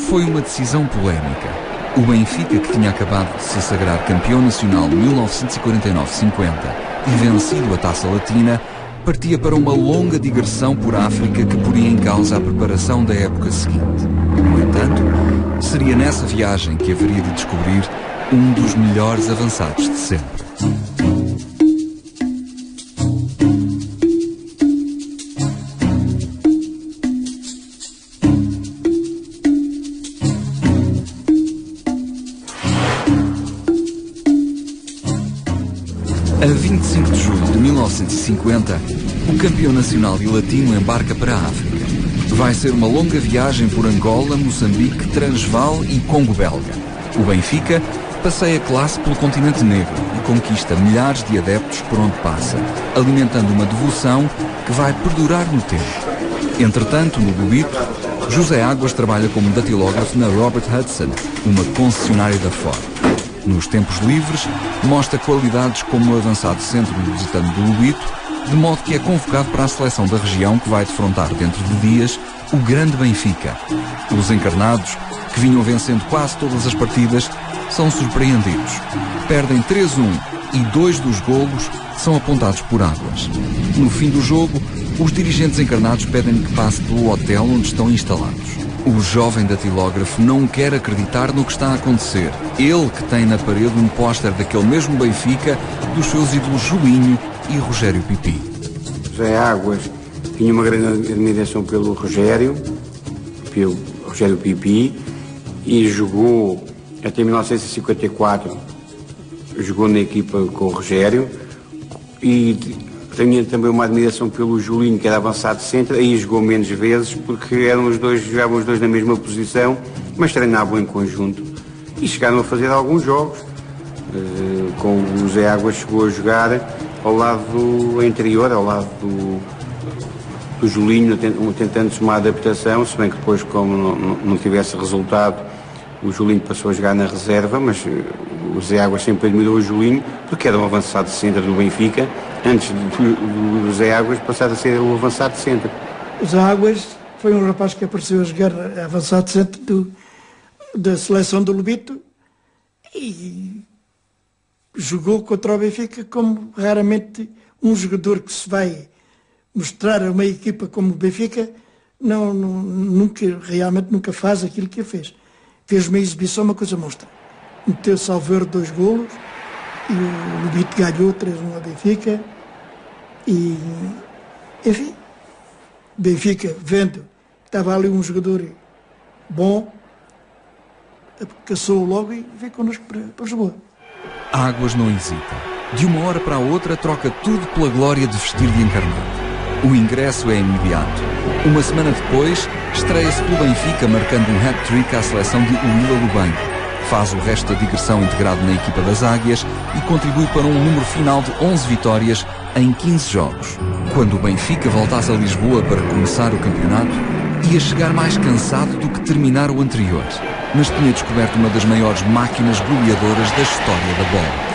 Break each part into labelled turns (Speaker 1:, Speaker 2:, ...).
Speaker 1: Foi uma decisão polémica. O Benfica, que tinha acabado de se sagrar campeão nacional de 1949-50 e vencido a Taça Latina, partia para uma longa digressão por África que poria em causa a preparação da época seguinte. No entanto, seria nessa viagem que haveria de descobrir um dos melhores avançados de sempre. A 25 de julho de 1950, o campeão nacional e latino embarca para a África. Vai ser uma longa viagem por Angola, Moçambique, Transvaal e Congo Belga. O Benfica passeia classe pelo continente negro e conquista milhares de adeptos por onde passa, alimentando uma devoção que vai perdurar no tempo. Entretanto, no Lubito, José Águas trabalha como datilógrafo na Robert Hudson, uma concessionária da Ford. Nos tempos livres, mostra qualidades como avançado centro lusitano do Lubito, de modo que é convocado para a seleção da região que vai defrontar dentro de dias o grande Benfica. Os encarnados, que vinham vencendo quase todas as partidas, são surpreendidos. Perdem 3-1 e 2 dos golos são apontados por Águas. No fim do jogo, os dirigentes encarnados pedem-lhe que passe pelo hotel onde estão instalados. O jovem datilógrafo não quer acreditar no que está a acontecer. Ele que tem na parede um póster daquele mesmo Benfica, dos seus ídolos Julinho e Rogério Pipi.
Speaker 2: José Águas tinha uma grande admiração pelo Rogério Pipi, e jogou até 1954. Jogou na equipa com o Rogério, e tinha também uma admiração pelo Julinho, que era avançado centro. Aí jogou menos vezes porque jogavam os dois na mesma posição, mas treinavam em conjunto e chegaram a fazer alguns jogos. Com o José Águas chegou a jogar ao lado anterior, ao lado do Julinho, tentando-se uma adaptação, se bem que depois, como não tivesse resultado, o Julinho passou a jogar na reserva, mas o José Águas sempre admirou o Julinho porque era um avançado centro do Benfica, antes do José Águas passar a ser o avançado centro.
Speaker 3: O José Águas foi um rapaz que apareceu a jogar avançado centro da seleção do Lubito e jogou contra o Benfica como raramente um jogador que se vai mostrar a uma equipa como o Benfica realmente nunca faz aquilo que fez. Fez uma exibição, uma coisa monstra. Meteu salvo erro 2 golos e o Lubito ganhou 3-1 ao Benfica. E, enfim, Benfica, vendo que estava ali um jogador bom, caçou logo e veio connosco para Lisboa.
Speaker 1: Águas não hesita. De uma hora para a outra troca tudo pela glória de vestir de encarnado. O ingresso é imediato. Uma semana depois, estreia-se pelo Benfica, marcando um hat-trick à seleção de Huila Lubango. Faz o resto da digressão integrado na equipa das Águias e contribui para um número final de 11 vitórias em 15 jogos. Quando o Benfica voltasse a Lisboa para começar o campeonato, ia chegar mais cansado do que terminar o anterior, mas tinha descoberto uma das maiores máquinas goleadoras da história da bola.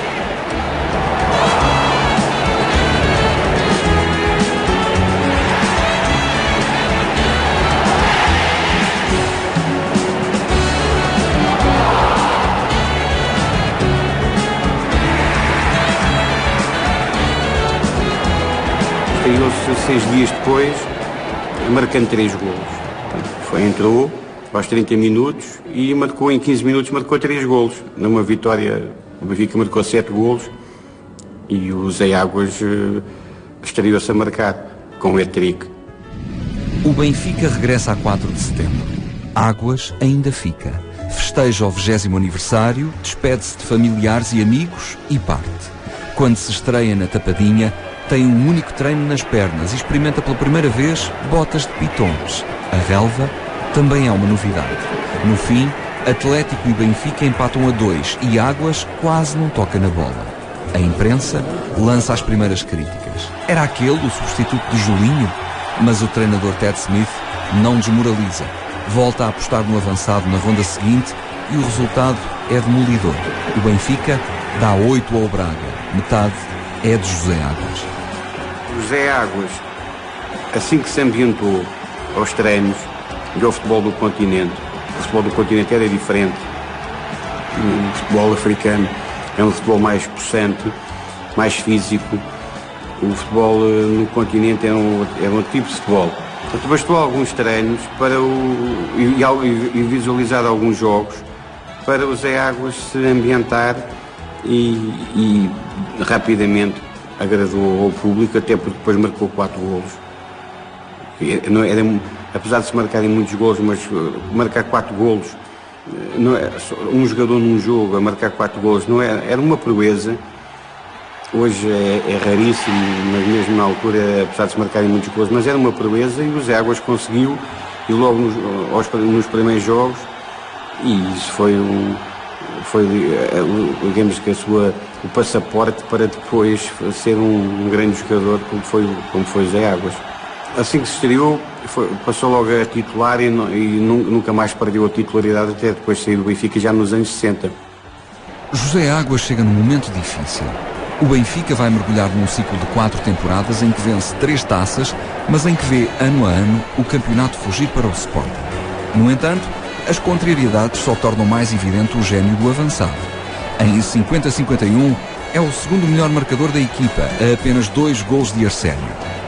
Speaker 2: Estreou-se 6 dias depois, marcando 3 golos. Entrou aos 30 minutos e marcou em 15 minutos, marcou 3 golos. Numa vitória, o Benfica marcou 7 golos e o José Águas estreou-se a marcar com o hat-trick.
Speaker 1: O Benfica regressa a 4 de setembro. Águas ainda fica. Festeja o 20º aniversário, despede-se de familiares e amigos e parte. Quando se estreia na Tapadinha, tem um único treino nas pernas e experimenta pela primeira vez botas de pitons. A relva também é uma novidade. No fim, Atlético e Benfica empatam a 2 e Águas quase não toca na bola. A imprensa lança as primeiras críticas. Era aquele o substituto de Julinho? Mas o treinador Ted Smith não desmoraliza. Volta a apostar no avançado na ronda seguinte e o resultado é demolidor. O Benfica dá 8 ao Braga. Metade é de José Águas.
Speaker 2: José Águas, assim que se ambientou aos treinos e ao futebol do continente, futebol do continente era diferente. O futebol africano é um futebol mais possante, mais físico. O futebol no continente é um tipo de futebol. Portanto, bastou alguns treinos e visualizar alguns jogos para o Zé Águas se ambientar e rapidamente agradou ao público, até porque depois marcou 4 golos. Apesar de se marcarem muitos golos, mas marcar 4 golos, não é, um jogador num jogo a marcar 4 golos, não é, era uma proeza. Hoje é raríssimo, mas mesmo na altura, apesar de se marcarem muitos golos, mas era uma proeza e o Zé Águas conseguiu, e logo nos primeiros jogos, e isso foi digamos que o passaporte para depois ser um grande jogador como foi o Zé Águas. Assim que se estreou, passou logo a titular e nunca mais perdeu a titularidade até depois de sair do Benfica, já nos anos 60.
Speaker 1: José Águas chega num momento difícil. O Benfica vai mergulhar num ciclo de 4 temporadas em que vence 3 taças, mas em que vê, ano a ano, o campeonato fugir para o Sporting. No entanto, as contrariedades só tornam mais evidente o gênio do avançado. Em 50-51, é o segundo melhor marcador da equipa, a apenas 2 golos de Arsénio.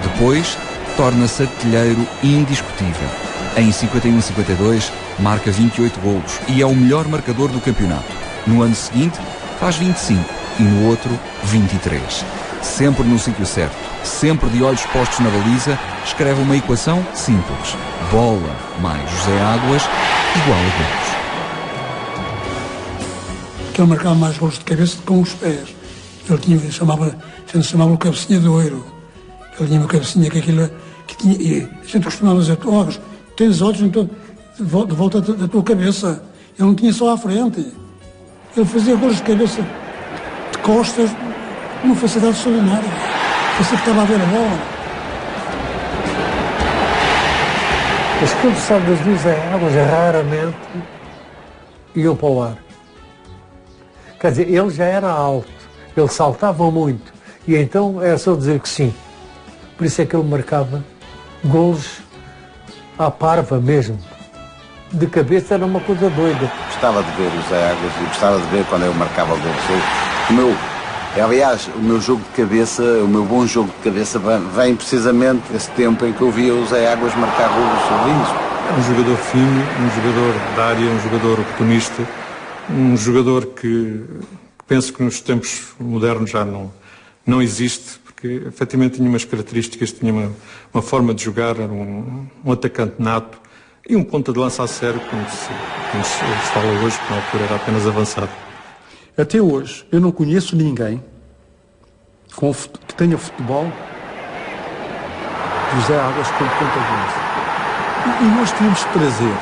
Speaker 1: Depois, torna-se artilheiro indiscutível. Em 51-52, marca 28 golos e é o melhor marcador do campeonato. No ano seguinte, faz 25 e no outro, 23. Sempre no sítio certo, sempre de olhos postos na baliza, escreve uma equação simples. Bola mais José Águas igual a golos.
Speaker 3: Porque ele marcava mais golos de cabeça do que com os pés. Ele chamava o cabecinha de ouro. Ele tinha uma cabecinha que tinha, e a gente costumava dizer, tens olhos de volta da tua cabeça. Ele não tinha só à frente. Ele fazia golos de cabeça, de costas, uma facilidade extraordinária. Parecia que estava a ver a bola.
Speaker 4: As cabeçadas do Zé Águas raramente iam para o ar. Quer dizer, ele já era alto, ele saltava muito, e então era só dizer que sim. Por isso é que ele marcava golos à parva mesmo. De cabeça era uma coisa doida.
Speaker 5: Gostava de ver o Zé Águas e gostava de ver quando eu marcava o gol. Aliás, o meu jogo de cabeça, o meu bom jogo de cabeça vem precisamente desse tempo em que eu via o Zé Águas marcar golos lindos.
Speaker 6: É um jogador fino, um jogador da área, um jogador oportunista, um jogador que penso que nos tempos modernos já não existe, porque efetivamente tinha umas características, tinha uma forma de jogar, era um atacante nato e um ponta de lança a sério, como se fala hoje, que na altura era apenas avançado.
Speaker 7: Até hoje, eu não conheço ninguém que tenha futebol do Zé Águas como ponta de lança. E nós tínhamos prazer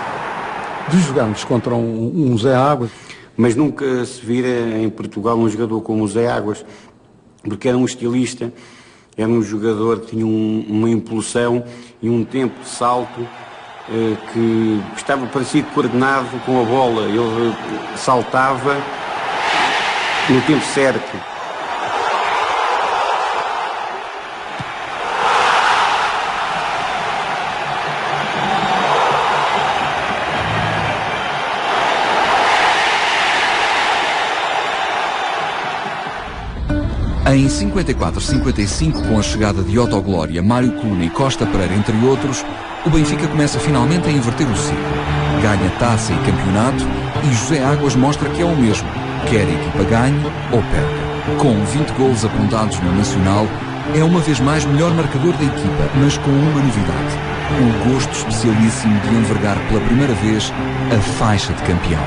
Speaker 7: de jogarmos contra um Zé Águas.
Speaker 2: Mas nunca se vira em Portugal um jogador como o Zé Águas, porque era um estilista, era um jogador que tinha uma impulsão e um tempo de salto que estava parecido coordenado com a bola. Ele saltava no tempo certo.
Speaker 1: Em 54-55, com a chegada de Otto Glória, Mário Coluna e Costa Pereira, entre outros, o Benfica começa finalmente a inverter o ciclo. Ganha taça e campeonato e José Águas mostra que é o mesmo, quer a equipa ganhe ou perca. Com 20 golos apontados no Nacional, é uma vez mais melhor marcador da equipa, mas com uma novidade: o gosto especialíssimo de envergar pela primeira vez a faixa de campeão.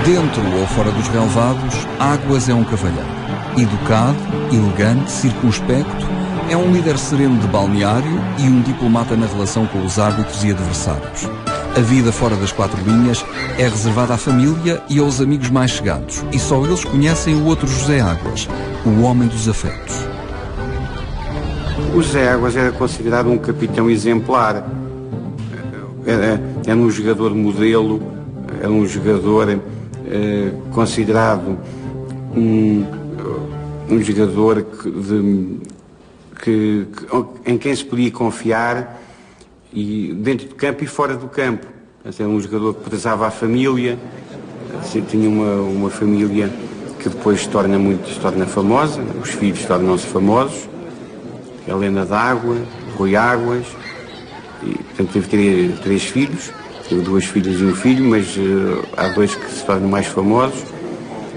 Speaker 1: Dentro ou fora dos relevados, Águas é um cavalheiro. Educado, elegante, circunspecto, é um líder sereno de balneário e um diplomata na relação com os árbitros e adversários. A vida fora das 4 linhas é reservada à família e aos amigos mais chegados, e só eles conhecem o outro José Águas, o homem dos afetos.
Speaker 2: O José Águas era considerado um capitão exemplar. Era um jogador modelo, era um jogador considerado um jogador em quem se podia confiar, e dentro do campo e fora do campo. Era um jogador que prezava a família, tinha uma família que depois se torna famosa, os filhos tornam-se famosos, Helena d'Água, Rui Águas, e portanto teve três filhos, teve 2 filhas e um filho, mas há 2 que se tornam mais famosos.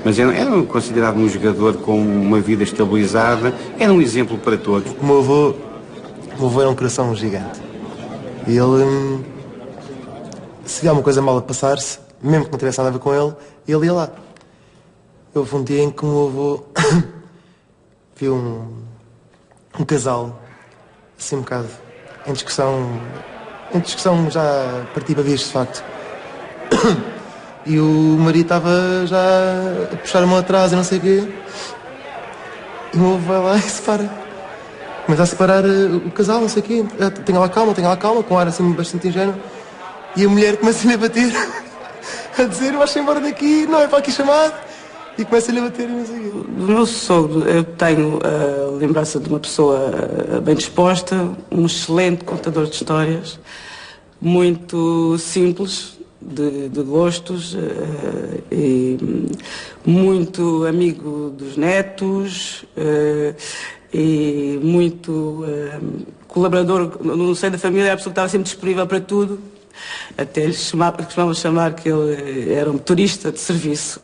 Speaker 2: Mas era considerado um jogador com uma vida estabilizada, era um exemplo para todos.
Speaker 8: O meu avô era um coração gigante. E ele, se via uma coisa mal a passar-se, mesmo que não tivesse nada a ver com ele ia lá. Houve um dia em que o meu avô viu um casal, assim um bocado, em discussão já partia para vias de facto. E o marido estava já a puxar a mão atrás e não sei o quê. E o meu avô vai lá e separa. Começa a separar o casal, não sei o quê. Tenha lá calma, com um ar assim bastante ingênuo. E a mulher começa-lhe a bater, a dizer, vais embora daqui, não é para aqui chamado. E começa-lhe a bater e não sei o quê.
Speaker 9: Do meu sogro, eu tenho a lembrança de uma pessoa bem disposta, um excelente contador de histórias, muito simples, de gostos, e muito amigo dos netos, e muito colaborador no seio da família, a pessoa que estava sempre disponível para tudo. Até lhe costumava chamar que ele era um motorista de serviço.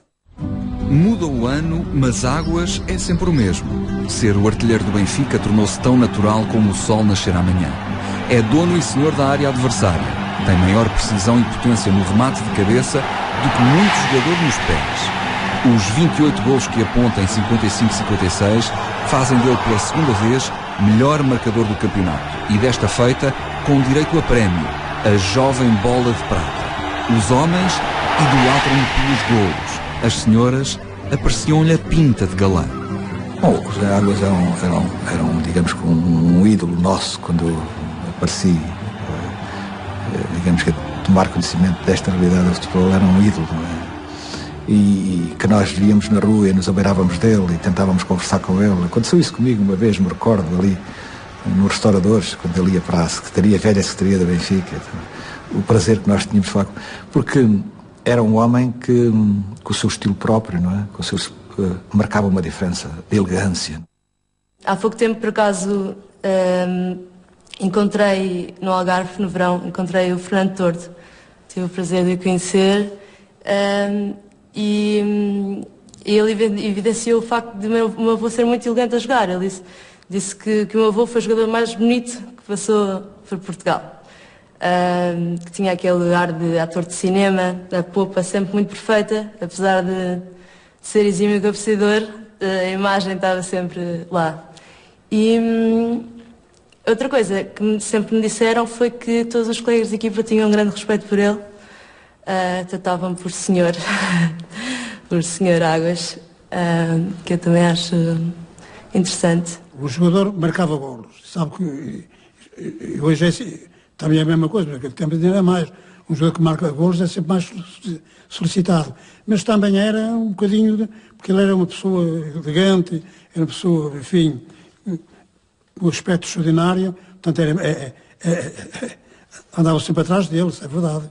Speaker 1: Muda o ano, mas Águas é sempre o mesmo. Ser o artilheiro do Benfica tornou-se tão natural como o sol nascer amanhã. É dono e senhor da área adversária. Tem maior precisão e potência no remate de cabeça do que muitos jogadores nos pés. Os 28 gols que aponta em 55-56 fazem dele pela segunda vez melhor marcador do campeonato. E desta feita, com direito a prémio, a jovem bola de prata. Os homens idolatram-no pelos golos. As senhoras apreciam-lhe a pinta de galã.
Speaker 10: Bom, o José Águas era digamos, um ídolo nosso quando apareci. Digamos que tomar conhecimento desta realidade do futebol era um ídolo, não é? E que nós víamos na rua e nos abeirávamos dele e tentávamos conversar com ele. Aconteceu isso comigo uma vez, me recordo, ali nos restauradores, quando ele ia para a Secretaria, velha Secretaria da Benfica. O prazer que nós tínhamos de falar, porque era um homem que, com o seu estilo próprio, não é? Com o seu, marcava uma diferença de elegância.
Speaker 11: Há pouco tempo, por acaso, encontrei no Algarve, no verão, encontrei o Fernando Tordo. Tive o prazer de o conhecer e ele evidenciou o facto de o meu avô ser muito elegante a jogar. Ele disse que o meu avô foi o jogador mais bonito que passou por Portugal. Que tinha aquele ar de ator de cinema, a popa sempre muito perfeita, apesar de ser exímio cabeceador, a imagem estava sempre lá. E outra coisa que sempre me disseram foi que todos os colegas de equipa tinham um grande respeito por ele, tratavam-me por senhor, por senhor Águas, que eu também acho interessante.
Speaker 3: O jogador marcava golos, sabe que hoje é assim. Também é a mesma coisa, naquele tempo ainda era mais. Um jogador que marca golos é sempre mais solicitado. Mas também era um bocadinho, porque ele era uma pessoa elegante, era uma pessoa, enfim, com um aspecto extraordinário, portanto andava sempre atrás deles, é verdade.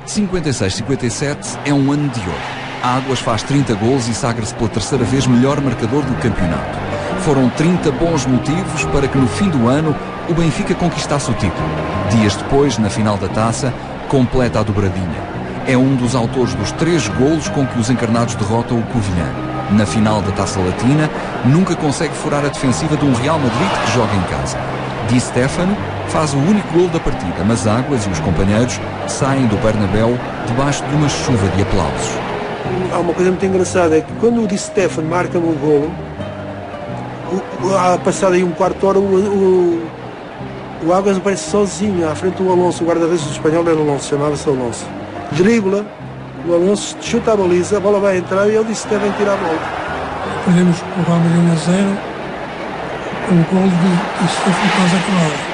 Speaker 1: 56-57 é um ano de ouro. Águas faz 30 gols e sagra-se pela terceira vez melhor marcador do campeonato. Foram 30 bons motivos para que no fim do ano o Benfica conquistasse o título. Dias depois, na final da taça, completa a dobradinha. É um dos autores dos 3 golos com que os encarnados derrotam o Covilhã. Na final da Taça Latina, nunca consegue furar a defensiva de um Real Madrid que joga em casa. Di Stéfano faz o único gol da partida, mas Águas e os companheiros saem do Bernabéu debaixo de uma chuva de aplausos.
Speaker 12: Há uma coisa muito engraçada, é que quando o Di Stéfano marca o golo, passado aí um quarto de hora, o Águas aparece sozinho à frente do Alonso, o guarda-redes do espanhol era o Alonso, chamava-se Alonso. Dribla, o Alonso chuta a baliza, a bola vai entrar e ele disse que devem tirar a bola.
Speaker 3: Perdemos o Real Madrid 1-0 com o gol de Stéfano quase acabado.